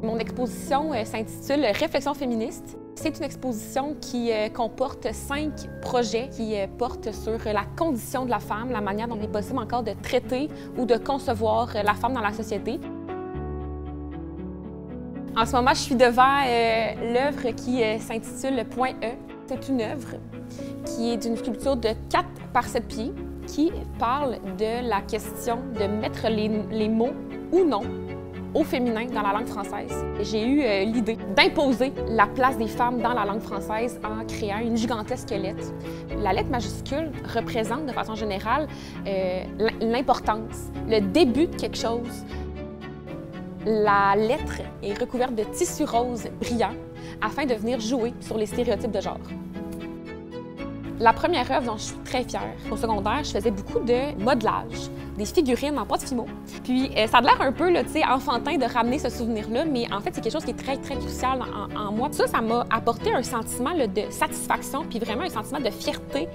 Mon exposition s'intitule « Réflexion féministe ». C'est une exposition qui comporte 5 projets qui portent sur la condition de la femme, la manière dont il est possible encore de traiter ou de concevoir la femme dans la société. En ce moment, je suis devant l'œuvre qui s'intitule « Point E ». C'est une œuvre qui est d'une sculpture de 4 par 7 pieds qui parle de la question de mettre les mots ou non au féminin dans la langue française. J'ai eu l'idée d'imposer la place des femmes dans la langue française en créant une gigantesque lettre. La lettre majuscule représente de façon générale l'importance, le début de quelque chose. La lettre est recouverte de tissu rose brillant afin de venir jouer sur les stéréotypes de genre. La première œuvre dont je suis très fière, au secondaire, je faisais beaucoup de modelage, des figurines en pâte fimo. Puis ça a l'air un peu là, enfantin de ramener ce souvenir-là, mais en fait, c'est quelque chose qui est très, très crucial en moi. Ça m'a apporté un sentiment là, de satisfaction, puis vraiment un sentiment de fierté.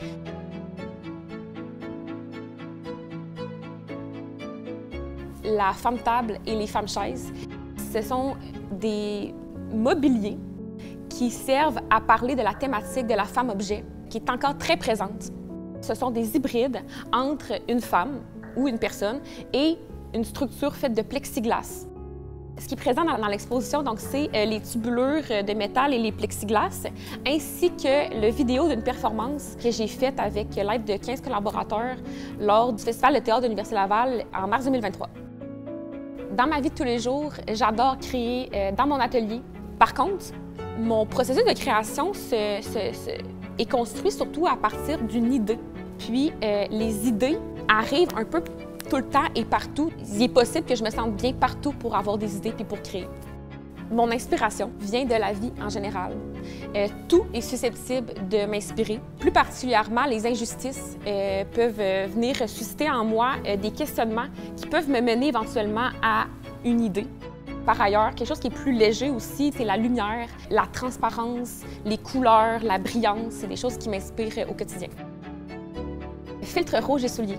La femme table et les femmes chaises, ce sont des mobiliers qui servent à parler de la thématique de la femme objet, qui est encore très présente. Ce sont des hybrides entre une femme ou une personne et une structure faite de plexiglas. Ce qui est présent dans l'exposition, c'est les tubulures de métal et les plexiglas, ainsi que le vidéo d'une performance que j'ai faite avec l'aide de 15 collaborateurs lors du Festival de théâtre de l'Université Laval en mars 2023. Dans ma vie de tous les jours, j'adore créer dans mon atelier. Par contre, mon processus de création est construit surtout à partir d'une idée. Puis, les idées arrivent un peu tout le temps et partout. Il est possible que je me sente bien partout pour avoir des idées puis pour créer. Mon inspiration vient de la vie en général. Tout est susceptible de m'inspirer. Plus particulièrement, les injustices peuvent venir susciter en moi des questionnements qui peuvent me mener éventuellement à une idée. Par ailleurs, quelque chose qui est plus léger aussi, c'est la lumière, la transparence, les couleurs, la brillance. C'est des choses qui m'inspirent au quotidien. Filtre rouge et souliers.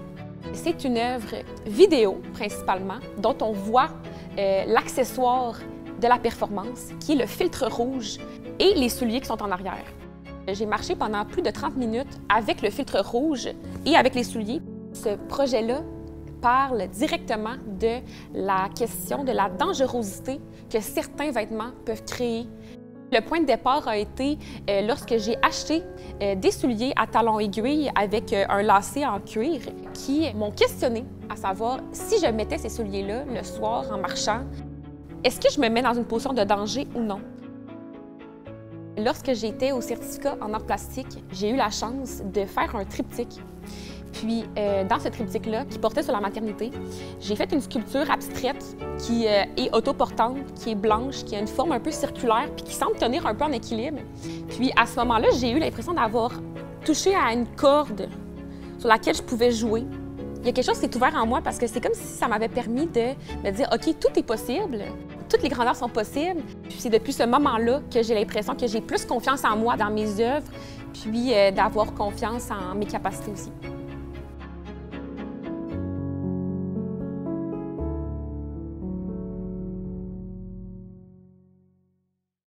C'est une œuvre vidéo, principalement, dont on voit l'accessoire de la performance, qui est le filtre rouge et les souliers qui sont en arrière. J'ai marché pendant plus de 30 minutes avec le filtre rouge et avec les souliers. Ce projet-là parle directement de la question de la dangerosité que certains vêtements peuvent créer. Le point de départ a été lorsque j'ai acheté des souliers à talons aiguilles avec un lacet en cuir qui m'ont questionné à savoir si je mettais ces souliers-là le soir en marchant, est-ce que je me mets dans une position de danger ou non? Lorsque j'étais au certificat en art plastique, j'ai eu la chance de faire un triptyque. Puis, dans ce triptyque-là, qui portait sur la maternité, j'ai fait une sculpture abstraite qui est autoportante, qui est blanche, qui a une forme un peu circulaire, puis qui semble tenir un peu en équilibre. Puis, à ce moment-là, j'ai eu l'impression d'avoir touché à une corde sur laquelle je pouvais jouer. Il y a quelque chose qui est ouvert en moi parce que c'est comme si ça m'avait permis de me dire « OK, tout est possible, toutes les grandeurs sont possibles ». Puis c'est depuis ce moment-là que j'ai l'impression que j'ai plus confiance en moi dans mes œuvres, puis d'avoir confiance en mes capacités aussi.